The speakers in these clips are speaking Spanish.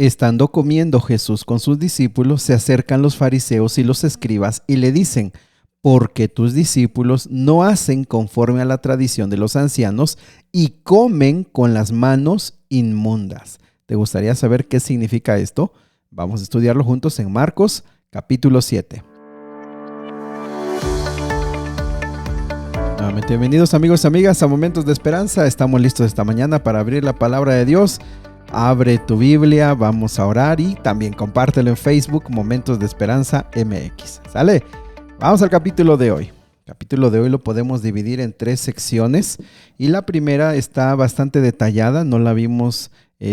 Estando comiendo Jesús con sus discípulos, se acercan los fariseos y los escribas y le dicen: ¿por qué tus discípulos no hacen conforme a la tradición de los ancianos y comen con las manos inmundas? ¿Te gustaría saber qué significa esto? Vamos a estudiarlo juntos en Marcos capítulo 7. Nuevamente bienvenidos amigos y amigas a Momentos de Esperanza. Estamos listos esta mañana para abrir la palabra de Dios. Abre tu Biblia, vamos a orar y también compártelo en Facebook, Momentos de Esperanza MX. ¿Sale? Vamos al capítulo de hoy. El capítulo de hoy lo podemos dividir en 3 secciones y la primera está bastante detallada, no la vimos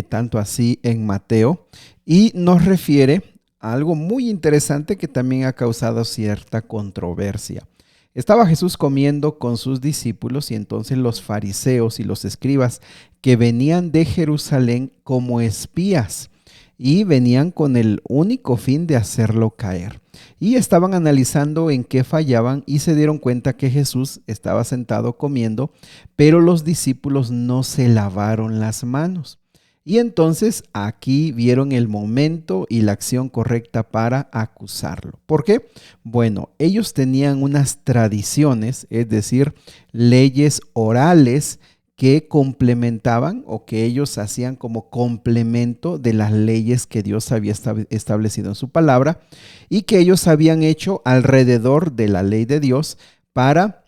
tanto así en Mateo, y nos refiere a algo muy interesante que también ha causado cierta controversia. Estaba Jesús comiendo con sus discípulos y entonces los fariseos y los escribas que venían de Jerusalén como espías y venían con el único fin de hacerlo caer. Y estaban analizando en qué fallaban y se dieron cuenta que Jesús estaba sentado comiendo, pero los discípulos no se lavaron las manos. Y entonces aquí vieron el momento y la acción correcta para acusarlo. ¿Por qué? Bueno, ellos tenían unas tradiciones, es decir, leyes orales que complementaban o que ellos hacían como complemento de las leyes que Dios había establecido en su palabra y que ellos habían hecho alrededor de la ley de Dios para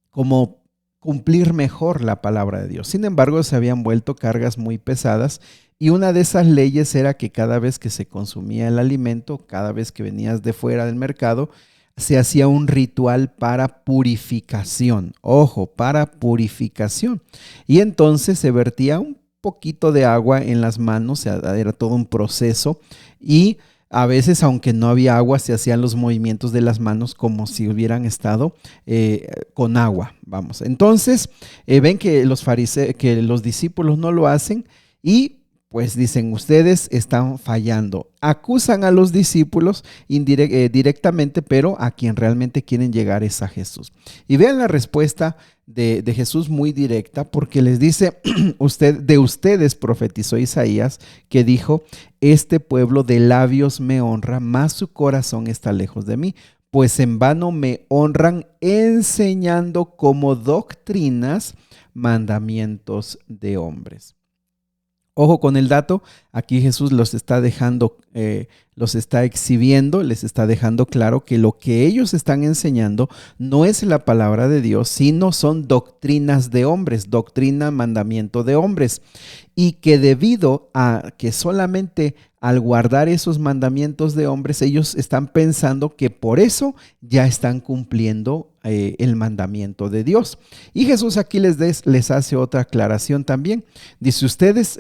como cumplir mejor la palabra de Dios. Sin embargo, se habían vuelto cargas muy pesadas y una de esas leyes era que cada vez que se consumía el alimento, cada vez que venías de fuera del mercado, se hacía un ritual para purificación. Ojo, para purificación. Y entonces se vertía un poquito de agua en las manos, era todo un proceso y a veces, aunque no había agua, se hacían los movimientos de las manos como si hubieran estado con agua. Vamos. Entonces, ven que que los discípulos no lo hacen y pues dicen, ustedes están fallando. Acusan a los discípulos directamente, pero a quien realmente quieren llegar es a Jesús. Y vean la respuesta de Jesús muy directa, porque les dice, de ustedes profetizó Isaías, que dijo, este pueblo de labios me honra, mas su corazón está lejos de mí, pues en vano me honran enseñando como doctrinas mandamientos de hombres. Ojo con el dato, aquí Jesús los está dejando, los está exhibiendo, les está dejando claro que lo que ellos están enseñando no es la palabra de Dios, sino son doctrinas de hombres, doctrina, mandamiento de hombres. Y que debido a que solamente al guardar esos mandamientos de hombres, ellos están pensando que por eso ya están cumpliendo el mandamiento de Dios. Y Jesús aquí les hace otra aclaración también. Dice, ustedes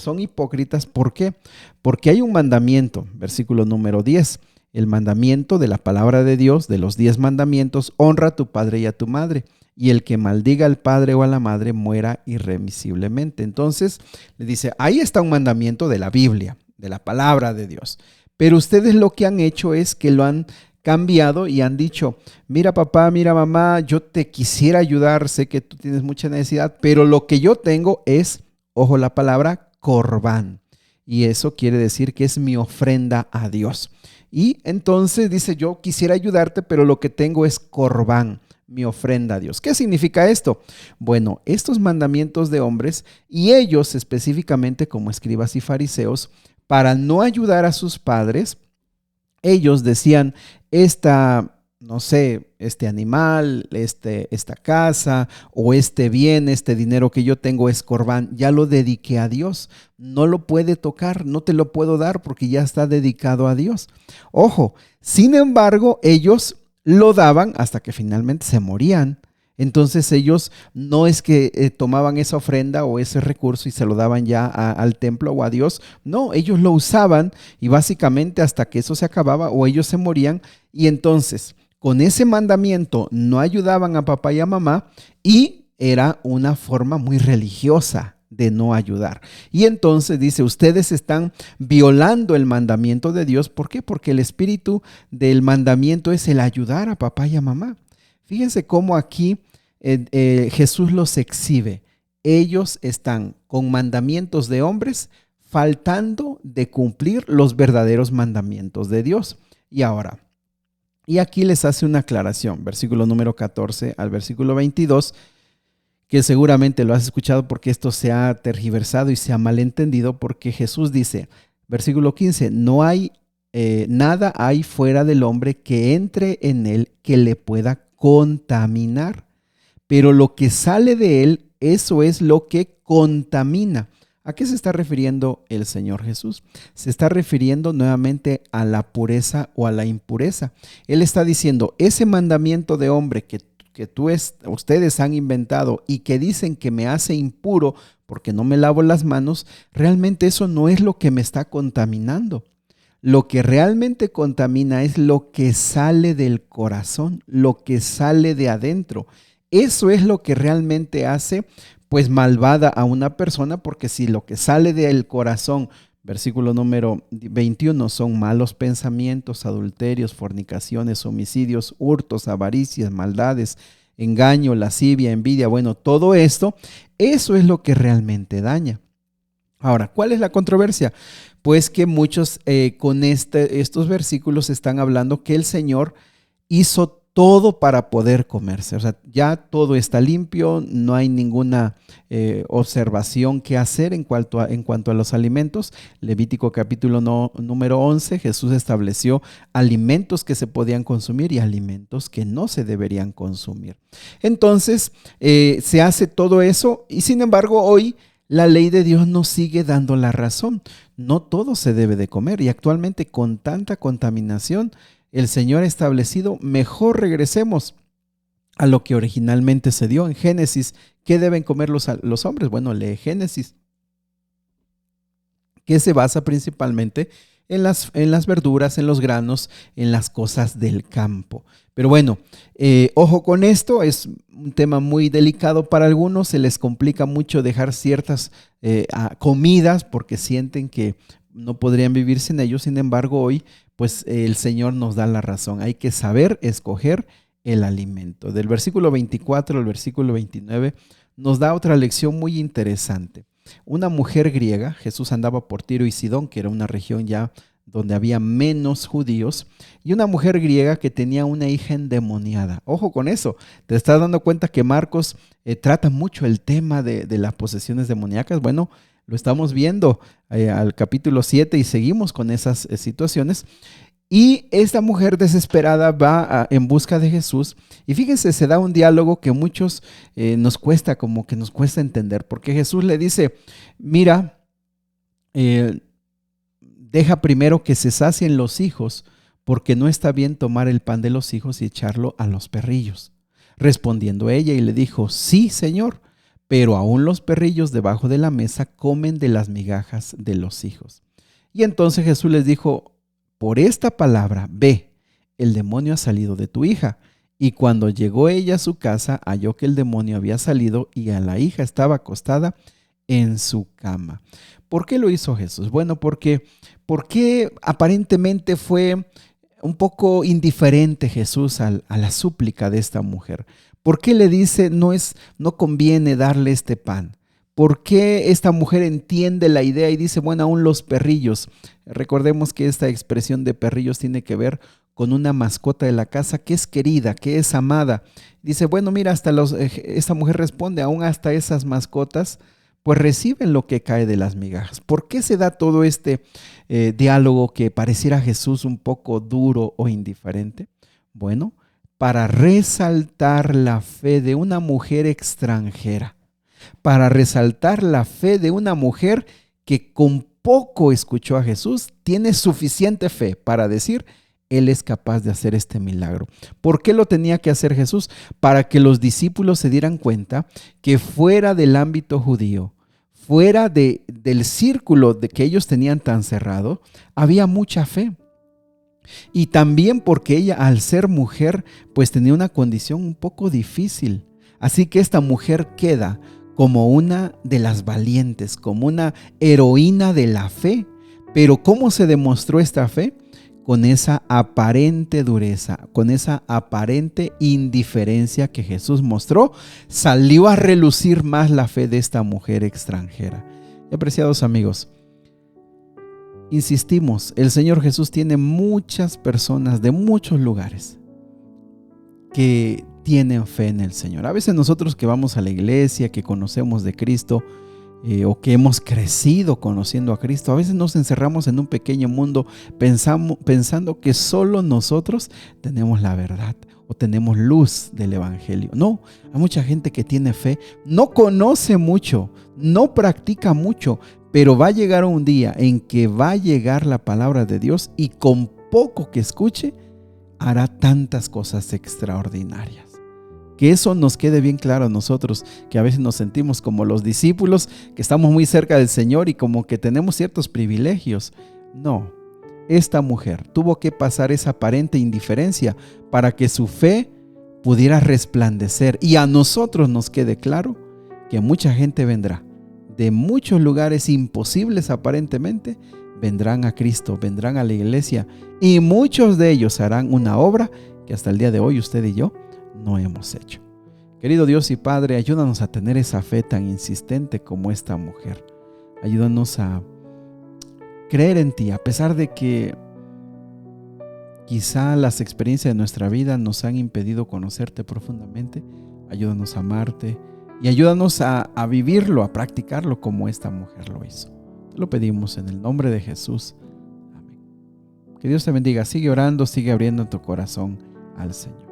son hipócritas, ¿por qué? Porque hay un mandamiento, versículo número 10, el mandamiento de la palabra de Dios, de los 10 mandamientos, honra a tu padre y a tu madre. Y el que maldiga al padre o a la madre muera irremisiblemente. Entonces, le dice, ahí está un mandamiento de la Biblia, de la palabra de Dios. Pero ustedes lo que han hecho es que lo han cambiado y han dicho, mira papá, mira mamá, yo te quisiera ayudar, sé que tú tienes mucha necesidad, pero lo que yo tengo es, ojo la palabra, corbán. Y eso quiere decir que es mi ofrenda a Dios. Y entonces dice, yo quisiera ayudarte, pero lo que tengo es corbán, mi ofrenda a Dios. ¿Qué significa esto? Bueno, estos mandamientos de hombres y ellos específicamente como escribas y fariseos, para no ayudar a sus padres, ellos decían, no sé, este animal, esta casa o este bien, este dinero que yo tengo es corbán, ya lo dediqué a Dios, no lo puede tocar, no te lo puedo dar porque ya está dedicado a Dios. Ojo, sin embargo, ellos lo daban hasta que finalmente se morían. Entonces ellos no es que tomaban esa ofrenda o ese recurso y se lo daban ya al templo o a Dios. No, ellos lo usaban y básicamente hasta que eso se acababa o ellos se morían. Y entonces con ese mandamiento no ayudaban a papá y a mamá y era una forma muy religiosa de no ayudar. Y entonces dice, ustedes están violando el mandamiento de Dios. ¿Por qué? Porque el espíritu del mandamiento es el ayudar a papá y a mamá. Fíjense cómo aquí Jesús los exhibe. Ellos están con mandamientos de hombres faltando de cumplir los verdaderos mandamientos de Dios. Y ahora, y aquí les hace una aclaración, versículo número 14 al versículo 22, que seguramente lo has escuchado porque esto se ha tergiversado y se ha malentendido, porque Jesús dice, versículo 15, no hay nada hay fuera del hombre que entre en él que le pueda contaminar, pero lo que sale de él, eso es lo que contamina. ¿A qué se está refiriendo el Señor Jesús? Se está refiriendo nuevamente a la pureza o a la impureza. Él está diciendo, ese mandamiento de hombre que ustedes han inventado y que dicen que me hace impuro porque no me lavo las manos, realmente eso no es lo que me está contaminando. Lo que realmente contamina es lo que sale del corazón, lo que sale de adentro. Eso es lo que realmente hace pues malvada a una persona, porque si lo que sale del corazón, versículo número 21, son malos pensamientos, adulterios, fornicaciones, homicidios, hurtos, avaricias, maldades, engaño, lascivia, envidia, bueno, todo esto, eso es lo que realmente daña. Ahora, ¿cuál es la controversia? Pues que muchos con estos versículos están hablando que el Señor hizo todo para poder comerse. O sea, ya todo está limpio, no hay ninguna observación que hacer en cuanto a los alimentos. Levítico capítulo número 11, Jesús estableció alimentos que se podían consumir y alimentos que no se deberían consumir. Entonces, se hace todo eso y sin embargo hoy la ley de Dios nos sigue dando la razón. No todo se debe de comer y actualmente con tanta contaminación, el Señor ha establecido, mejor regresemos a lo que originalmente se dio en Génesis. ¿Qué deben comer los hombres? Bueno, lee Génesis, que se basa principalmente en las verduras, en los granos, en las cosas del campo. Pero bueno, ojo con esto, es un tema muy delicado para algunos, se les complica mucho dejar ciertas comidas porque sienten que no podrían vivir sin ellos. Sin embargo, hoy pues el Señor nos da la razón, hay que saber escoger el alimento. Del versículo 24 al versículo 29 nos da otra lección muy interesante. Una mujer griega, Jesús andaba por Tiro y Sidón, que era una región ya donde había menos judíos, y una mujer griega que tenía una hija endemoniada. Ojo con eso, te estás dando cuenta que Marcos trata mucho el tema de las posesiones demoníacas. Bueno, lo estamos viendo al capítulo 7 y seguimos con esas situaciones. Y esta mujer desesperada va en busca de Jesús y fíjense, se da un diálogo que muchos nos cuesta entender, porque Jesús le dice, mira, deja primero que se sacien los hijos, porque no está bien tomar el pan de los hijos y echarlo a los perrillos. Respondiendo ella y le dijo, sí, Señor, pero aún los perrillos debajo de la mesa comen de las migajas de los hijos. Y entonces Jesús les dijo, por esta palabra, ve, el demonio ha salido de tu hija. Y cuando llegó ella a su casa, halló que el demonio había salido y a la hija estaba acostada en su cama. ¿Por qué lo hizo Jesús? Bueno, porque aparentemente fue un poco indiferente Jesús a la súplica de esta mujer. ¿Por qué le dice no conviene darle este pan? ¿Por qué esta mujer entiende la idea y dice, bueno, aún los perrillos? Recordemos que esta expresión de perrillos tiene que ver con una mascota de la casa que es querida, que es amada. Dice, bueno, mira, esta mujer responde, aún hasta esas mascotas, pues reciben lo que cae de las migajas. ¿Por qué se da todo este diálogo que pareciera a Jesús un poco duro o indiferente? Bueno, para resaltar la fe de una mujer extranjera, para resaltar la fe de una mujer que con poco escuchó a Jesús, tiene suficiente fe para decir, Él es capaz de hacer este milagro. ¿Por qué lo tenía que hacer Jesús? Para que los discípulos se dieran cuenta que fuera del ámbito judío, fuera del círculo que ellos tenían tan cerrado, había mucha fe. Y también porque ella, al ser mujer, pues tenía una condición un poco difícil. Así que esta mujer queda como una de las valientes, como una heroína de la fe. Pero ¿cómo se demostró esta fe? Con esa aparente dureza, con esa aparente indiferencia que Jesús mostró, salió a relucir más la fe de esta mujer extranjera. Apreciados amigos, insistimos, el Señor Jesús tiene muchas personas de muchos lugares que tienen fe en el Señor. A veces nosotros que vamos a la iglesia, que conocemos de Cristo, o que hemos crecido conociendo a Cristo, a veces nos encerramos en un pequeño mundo pensando que solo nosotros tenemos la verdad o tenemos luz del Evangelio. No, hay mucha gente que tiene fe, no conoce mucho, no practica mucho, pero va a llegar un día en que va a llegar la palabra de Dios y con poco que escuche, hará tantas cosas extraordinarias. Que eso nos quede bien claro a nosotros, que a veces nos sentimos como los discípulos, que estamos muy cerca del Señor y como que tenemos ciertos privilegios. No, esta mujer tuvo que pasar esa aparente indiferencia para que su fe pudiera resplandecer, y a nosotros nos quede claro que mucha gente vendrá de muchos lugares imposibles aparentemente, vendrán a Cristo, vendrán a la iglesia, y muchos de ellos harán una obra que hasta el día de hoy usted y yo no hemos hecho. Querido Dios y Padre, ayúdanos a tener esa fe tan insistente como esta mujer. Ayúdanos a creer en ti, a pesar de que quizá las experiencias de nuestra vida nos han impedido conocerte profundamente. Ayúdanos a amarte y ayúdanos a vivirlo, a practicarlo como esta mujer lo hizo. Te lo pedimos en el nombre de Jesús. Amén. Que Dios te bendiga. Sigue orando, sigue abriendo tu corazón al Señor.